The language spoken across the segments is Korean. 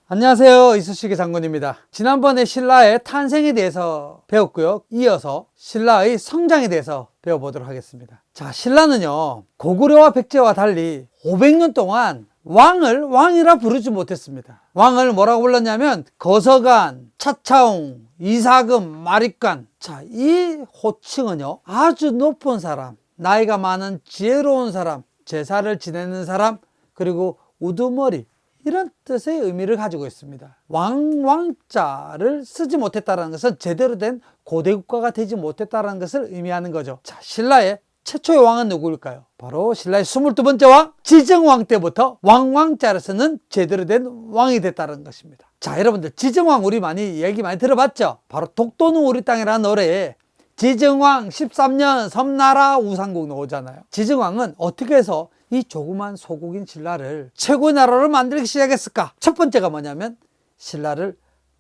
안녕하세요, 이쑤시개 장군입니다. 지난번에 신라의 탄생에 대해서 배웠고요. 이어서 신라의 성장에 대해서 배워보도록 하겠습니다. 자, 신라는요, 고구려와 백제와 달리 500년 동안 왕을 왕이라 부르지 못했습니다. 왕을 뭐라고 불렀냐면 거서관, 차차웅, 이사금, 마립관. 자, 이 호칭은요, 아주 높은 사람, 나이가 많은 지혜로운 사람, 제사를 지내는 사람, 그리고 우두머리, 이런 뜻의 의미를 가지고 있습니다. 왕자를 쓰지 못했다는 것은 제대로 된 고대국가가 되지 못했다는 것을 의미하는 거죠. 자, 신라의 최초의 왕은 누구일까요? 바로 신라의 22번째 왕 지정왕 때부터 왕자를 쓰는 제대로 된 왕이 됐다는 것입니다. 자, 여러분들 지정왕 우리 얘기 많이 들어봤죠? 바로 독도는 우리 땅이라는 노래에 지정왕 13년 섬나라 우상국 나오잖아요. 지정왕은 어떻게 해서 이 조그만 소국인 신라를 최고의 나라로 만들기 시작했을까? 첫 번째가 뭐냐면 신라를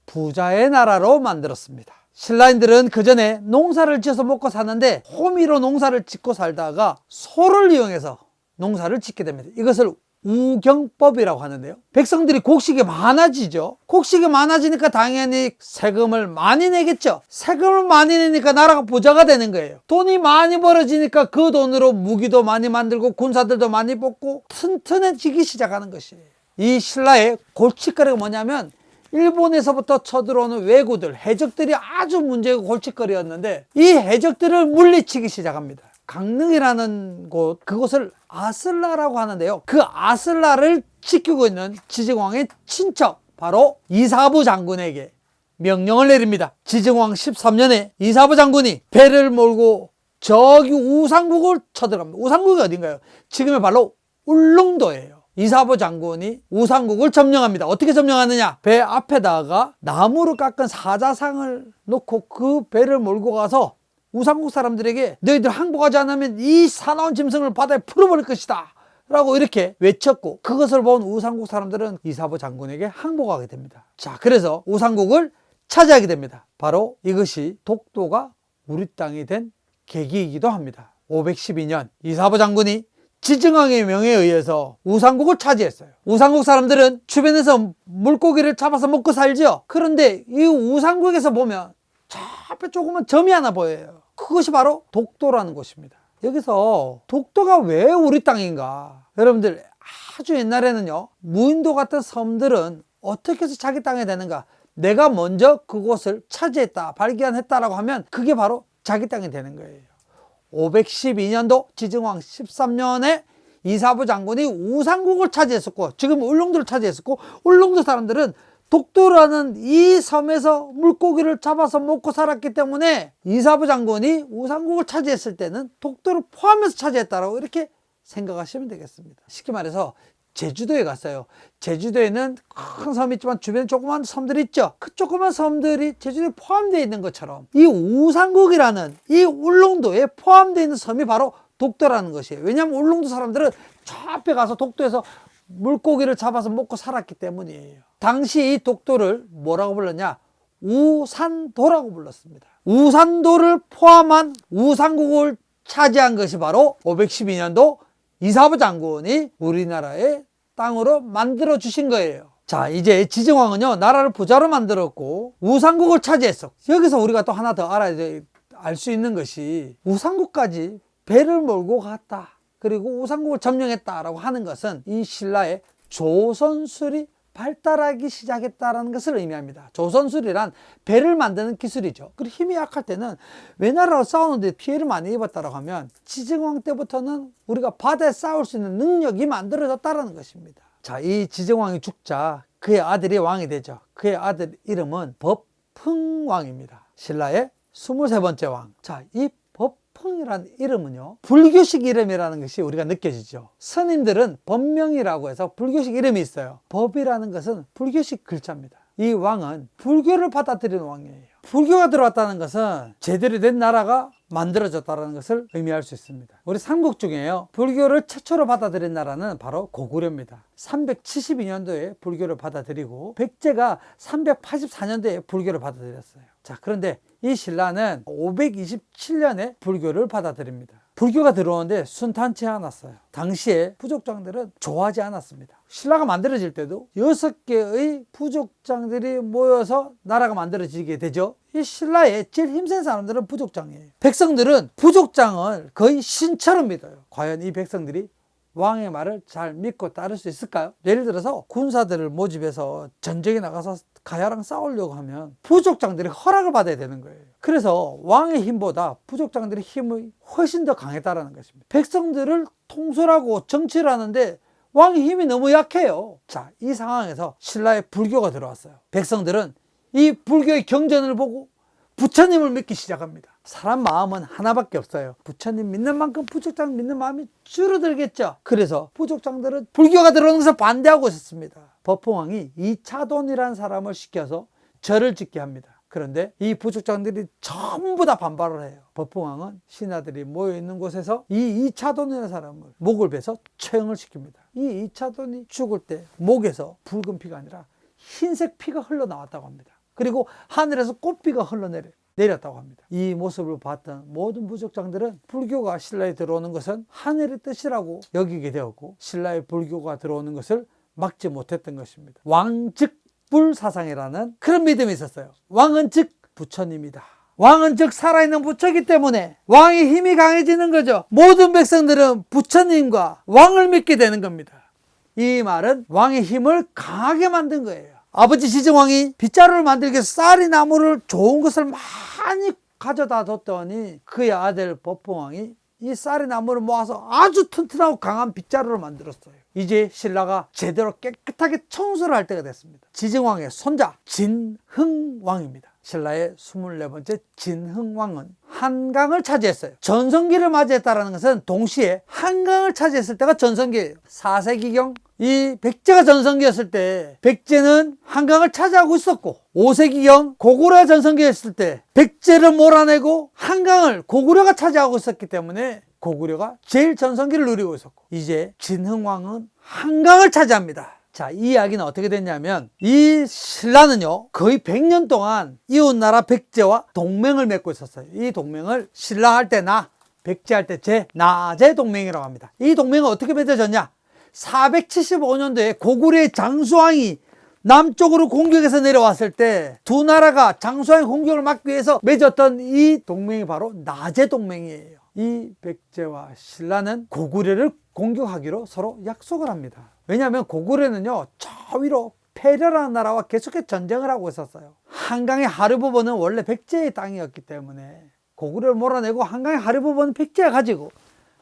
부자의 나라로 만들었습니다. 신라인들은 그 전에 농사를 지어서 먹고 사는데 호미로 농사를 짓고 살다가 소를 이용해서 농사를 짓게 됩니다. 이것을 우경법이라고 하는데요. 백성들이 곡식이 많아지죠. 곡식이 많아지니까 당연히 세금을 많이 내겠죠. 세금을 많이 내니까 나라가 부자가 되는 거예요. 돈이 많이 벌어지니까 그 돈으로 무기도 많이 만들고 군사들도 많이 뽑고 튼튼해지기 시작하는 것이에요. 이 신라의 골칫거리가 뭐냐면 일본에서부터 쳐들어오는 왜구들, 해적들이 아주 문제고 골칫거리였는데 이 해적들을 물리치기 시작합니다. 강릉이라는 곳, 그곳을 아슬라라고 하는데요. 그 아슬라를 지키고 있는 지정왕의 친척, 바로 이사부 장군에게 명령을 내립니다. 지정왕 13년에 이사부 장군이 배를 몰고 저기 우상국을 쳐들어갑니다. 우상국이 어딘가요? 지금의 바로 울릉도예요. 이사부 장군이 우상국을 점령합니다. 어떻게 점령하느냐? 배 앞에다가 나무로 깎은 사자상을 놓고 그 배를 몰고 가서 우상국 사람들에게 너희들 항복하지 않으면 이 사나운 짐승을 바다에 풀어버릴 것이다 라고 이렇게 외쳤고, 그것을 본 우상국 사람들은 이사부 장군에게 항복하게 됩니다. 자, 그래서 우상국을 차지하게 됩니다. 바로 이것이 독도가 우리 땅이 된 계기이기도 합니다. 512년 이사부 장군이 지정왕의 명에 의해서 우상국을 차지했어요. 우상국 사람들은 주변에서 물고기를 잡아서 먹고 살죠. 그런데 이 우상국에서 보면 저 앞에 조그만 점이 하나 보여요. 그것이 바로 독도라는 곳입니다. 여기서 독도가 왜 우리 땅인가? 여러분들, 아주 옛날에는요, 무인도 같은 섬들은 어떻게 해서 자기 땅이 되는가? 내가 먼저 그곳을 차지했다, 발견했다라고 하면 그게 바로 자기 땅이 되는 거예요. 512년도 지정왕 13년에 이사부 장군이 우상국을 차지했었고, 지금 울릉도를 차지했었고, 울릉도 사람들은 독도라는 이 섬에서 물고기를 잡아서 먹고 살았기 때문에 이사부 장군이 우상국을 차지했을 때는 독도를 포함해서 차지했다라고 이렇게 생각하시면 되겠습니다. 쉽게 말해서 제주도에 갔어요. 제주도에는 큰 섬이 있지만 주변에 조그만 섬들이 있죠. 그 조그만 섬들이 제주도에 포함되어 있는 것처럼 이 우상국이라는 이 울릉도에 포함되어 있는 섬이 바로 독도라는 것이에요. 왜냐하면 울릉도 사람들은 저 앞에 가서 독도에서 물고기를 잡아서 먹고 살았기 때문이에요. 당시 이 독도를 뭐라고 불렀냐? 우산도라고 불렀습니다. 우산도를 포함한 우상국을 차지한 것이 바로 512년도 이사부 장군이 우리나라의 땅으로 만들어 주신 거예요. 자, 이제 지정왕은요, 나라를 부자로 만들었고 우상국을 차지했어. 여기서 우리가 또 하나 더 알 수 있는 것이 우상국까지 배를 몰고 갔다, 그리고 우상국을 점령했다라고 하는 것은 이 신라의 조선술이 발달하기 시작했다는 것을 의미합니다. 조선술이란 배를 만드는 기술이죠. 그리고 힘이 약할 때는 외나라로 싸우는데 피해를 많이 입었다고 하면 지정왕 때부터는 우리가 바다에 싸울 수 있는 능력이 만들어졌다는 것입니다. 자, 이 지정왕이 죽자 그의 아들이 왕이 되죠. 그의 아들 이름은 법흥왕입니다. 신라의 23번째 왕. 자, 이 법흥이라는 이름은요, 불교식 이름이라는 것이 우리가 느껴지죠. 스님들은 법명이라고 해서 불교식 이름이 있어요. 법이라는 것은 불교식 글자입니다. 이 왕은 불교를 받아들이는 왕이에요. 불교가 들어왔다는 것은 제대로 된 나라가 만들어졌다는 것을 의미할 수 있습니다. 우리 삼국 중에요, 불교를 최초로 받아들인 나라는 바로 고구려입니다. 372년도에 불교를 받아들이고 백제가 384년도에 불교를 받아들였어요. 자, 그런데 이 신라는 527년에 불교를 받아들입니다. 불교가 들어오는데 순탄치 않았어요. 당시에 부족장들은 좋아하지 않았습니다. 신라가 만들어질 때도 6개의 부족장들이 모여서 나라가 만들어지게 되죠. 이 신라의 제일 힘센 사람들은 부족장이에요. 백성들은 부족장을 거의 신처럼 믿어요. 과연 이 백성들이 왕의 말을 잘 믿고 따를 수 있을까요? 예를 들어서 군사들을 모집해서 전쟁에 나가서 가야랑 싸우려고 하면 부족장들이 허락을 받아야 되는 거예요. 그래서 왕의 힘보다 부족장들의 힘이 훨씬 더 강했다는 것입니다. 백성들을 통솔하고 정치를 하는데 왕의 힘이 너무 약해요. 자, 이 상황에서 신라의 불교가 들어왔어요. 백성들은 이 불교의 경전을 보고 부처님을 믿기 시작합니다. 사람 마음은 하나밖에 없어요. 부처님 믿는 만큼 부족장 믿는 마음이 줄어들겠죠. 그래서 부족장들은 불교가 들어오는 것을 반대하고 있었습니다. 법흥왕이 이차돈이라는 사람을 시켜서 절을 짓게 합니다. 그런데 이 부족장들이 전부 다 반발을 해요. 법흥왕은 신하들이 모여있는 곳에서 이 이차돈이라는 사람을 목을 베서 처형을 시킵니다. 이 이차돈이 죽을 때 목에서 붉은 피가 아니라 흰색 피가 흘러나왔다고 합니다. 그리고 하늘에서 꽃비가 흘러내렸다고 합니다. 이 모습을 봤던 모든 부족장들은 불교가 신라에 들어오는 것은 하늘의 뜻이라고 여기게 되었고, 신라의 불교가 들어오는 것을 막지 못했던 것입니다. 왕즉 불사상이라는 그런 믿음이 있었어요. 왕은 즉 부처님이다. 왕은 즉 살아있는 부처이기 때문에 왕의 힘이 강해지는 거죠. 모든 백성들은 부처님과 왕을 믿게 되는 겁니다. 이 말은 왕의 힘을 강하게 만든 거예요. 아버지 지정왕이 빗자루를 만들기 위해서 쌀이 나무를 좋은 것을 많이 가져다 뒀더니 그의 아들 법흥왕이 이 쌀이 나무를 모아서 아주 튼튼하고 강한 빗자루를 만들었어요. 이제 신라가 제대로 깨끗하게 청소를 할 때가 됐습니다. 지정왕의 손자 진흥왕입니다. 신라의 24번째 진흥왕은 한강을 차지했어요. 전성기를 맞이했다는 것은 동시에 한강을 차지했을 때가 전성기예요. 4세기경 이 백제가 전성기였을 때 백제는 한강을 차지하고 있었고, 5세기경 고구려가 전성기였을 때 백제를 몰아내고 한강을 고구려가 차지하고 있었기 때문에 고구려가 제일 전성기를 누리고 있었고, 이제 진흥왕은 한강을 차지합니다. 자, 이 이야기는 어떻게 됐냐면, 이 신라는요 거의 100년 동안 이웃나라 백제와 동맹을 맺고 있었어요. 이 동맹을 신라 할 때 나, 백제 할 때 제, 나제 동맹이라고 합니다. 이 동맹은 어떻게 맺어졌냐? 475년도에 고구려의 장수왕이 남쪽으로 공격해서 내려왔을 때 두 나라가 장수왕의 공격을 막기 위해서 맺었던 이 동맹이 바로 나제 동맹이에요. 이 백제와 신라는 고구려를 공격하기로 서로 약속을 합니다. 왜냐하면 고구려는요 저 위로 패려라는 나라와 계속해서 전쟁을 하고 있었어요. 한강의 하류 부분은 원래 백제의 땅이었기 때문에 고구려를 몰아내고 한강의 하류 부분은 백제가 가지고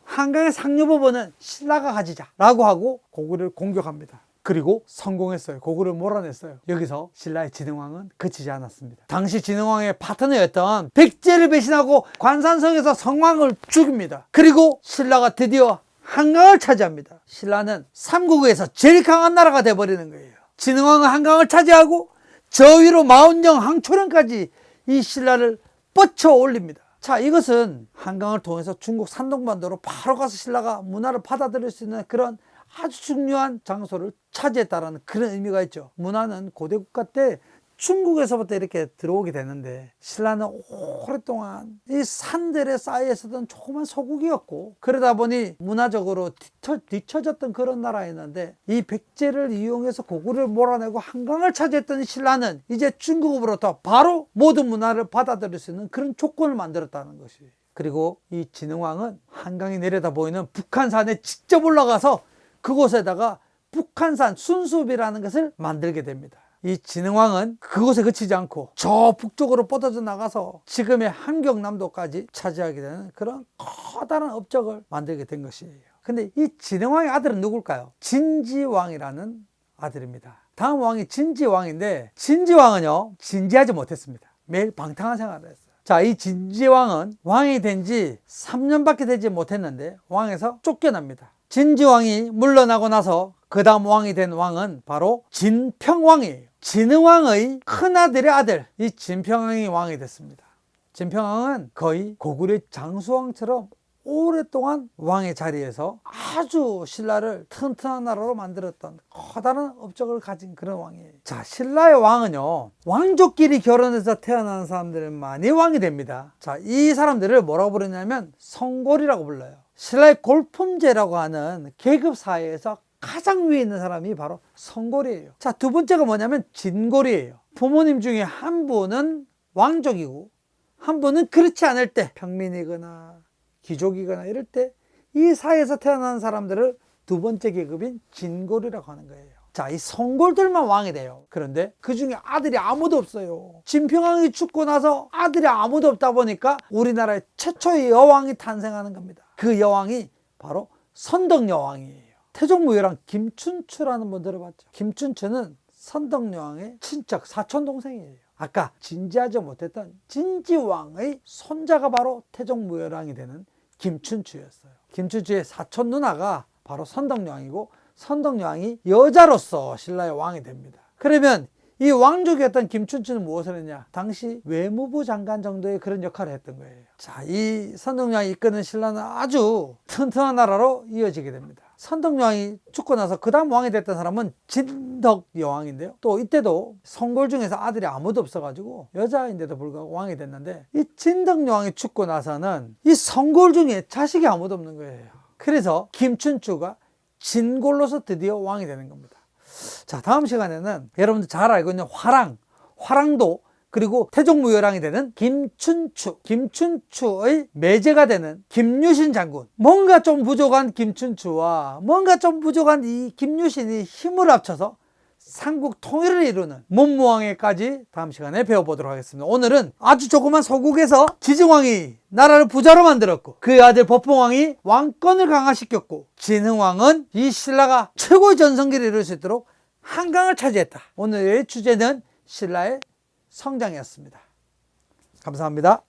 한강의 상류 부분은 신라가 가지자 라고 하고 고구려를 공격합니다. 그리고 성공했어요. 고구려를 몰아냈어요. 여기서 신라의 진흥왕은 그치지 않았습니다. 당시 진흥왕의 파트너였던 백제를 배신하고 관산성에서 성왕을 죽입니다. 그리고 신라가 드디어 한강을 차지합니다. 신라는 삼국에서 제일 강한 나라가 돼버리는 거예요. 진흥왕은 한강을 차지하고 저 위로 마운령, 항초령까지 이 신라를 뻗쳐 올립니다. 자, 이것은 한강을 통해서 중국 산동반도로 바로 가서 신라가 문화를 받아들일 수 있는 그런 아주 중요한 장소를 차지했다는 그런 의미가 있죠. 문화는 고대 국가 때 중국에서부터 이렇게 들어오게 되는데, 신라는 오랫동안 이 산들에 쌓여 있었던 조그만 소국이었고, 그러다 보니 문화적으로 뒤처졌던 그런 나라였는데, 이 백제를 이용해서 고구려를 몰아내고 한강을 차지했던 신라는 이제 중국으로부터 바로 모든 문화를 받아들일 수 있는 그런 조건을 만들었다는 것이에요. 그리고 이 진흥왕은 한강이 내려다 보이는 북한산에 직접 올라가서 그곳에다가 북한산 순수읍이라는 것을 만들게 됩니다. 이 진흥왕은 그곳에 그치지 않고 저 북쪽으로 뻗어져 나가서 지금의 한경남도까지 차지하게 되는 그런 커다란 업적을 만들게 된 것이에요. 근데 이 진흥왕의 아들은 누굴까요? 진지왕이라는 아들입니다. 다음 왕이 진지왕인데, 진지왕은요 진지하지 못했습니다. 매일 방탕한 생활을 했어요. 자, 이 진지왕은 왕이 된 지 3년밖에 되지 못했는데 왕에서 쫓겨납니다. 진지왕이 물러나고 나서 그 다음 왕이 된 왕은 바로 진평왕이에요. 진흥왕의 큰아들의 아들, 이 진평왕이 왕이 됐습니다. 진평왕은 거의 고구려의 장수왕처럼 오랫동안 왕의 자리에서 아주 신라를 튼튼한 나라로 만들었던 커다란 업적을 가진 그런 왕이에요. 자, 신라의 왕은요, 왕족끼리 결혼해서 태어난 사람들만이 왕이 됩니다. 자, 이 사람들을 뭐라고 부르냐면 성골이라고 불러요. 신라의 골품제라고 하는 계급 사회에서 가장 위에 있는 사람이 바로 성골이에요. 자, 두 번째가 뭐냐면 진골이에요. 부모님 중에 한 분은 왕족이고 한 분은 그렇지 않을 때 평민이거나 귀족이거나 이럴 때 이 사회에서 태어난 사람들을 두 번째 계급인 진골이라고 하는 거예요. 자, 이 성골들만 왕이 돼요. 그런데 그 중에 아들이 아무도 없어요. 진평왕이 죽고 나서 아들이 아무도 없다 보니까 우리나라의 최초의 여왕이 탄생하는 겁니다. 그 여왕이 바로 선덕여왕이에요. 태종무열왕 김춘추라는 분 들어봤죠? 김춘추는 선덕여왕의 친척 사촌동생이에요. 아까 진지하지 못했던 진지왕의 손자가 바로 태종무열왕이 되는 김춘추였어요. 김춘추의 사촌 누나가 바로 선덕여왕이고 선덕여왕이 여자로서 신라의 왕이 됩니다. 그러면 이 왕족이었던 김춘추는 무엇을 했냐? 당시 외무부 장관 정도의 그런 역할을 했던 거예요. 자, 이 선덕여왕이 이끄는 신라는 아주 튼튼한 나라로 이어지게 됩니다. 선덕여왕이 죽고 나서 그 다음 왕이 됐던 사람은 진덕여왕인데요. 또 이때도 성골 중에서 아들이 아무도 없어가지고 여자인데도 불구하고 왕이 됐는데, 이 진덕여왕이 죽고 나서는 이 성골 중에 자식이 아무도 없는 거예요. 그래서 김춘추가 진골로서 드디어 왕이 되는 겁니다. 자, 다음 시간에는 여러분들 잘 알고 있는 화랑도, 그리고 태종무열왕이 되는 김춘추의 매제가 되는 김유신 장군, 뭔가 좀 부족한 김춘추와 뭔가 좀 부족한 이 김유신이 힘을 합쳐서 삼국 통일을 이루는 문무왕에까지 다음 시간에 배워보도록 하겠습니다. 오늘은 아주 조그만 소국에서 지증왕이 나라를 부자로 만들었고, 그의 아들 법봉왕이 왕권을 강화시켰고, 진흥왕은 이 신라가 최고의 전성기를 이룰 수 있도록 한강을 차지했다. 오늘의 주제는 신라의 성장이었습니다. 감사합니다.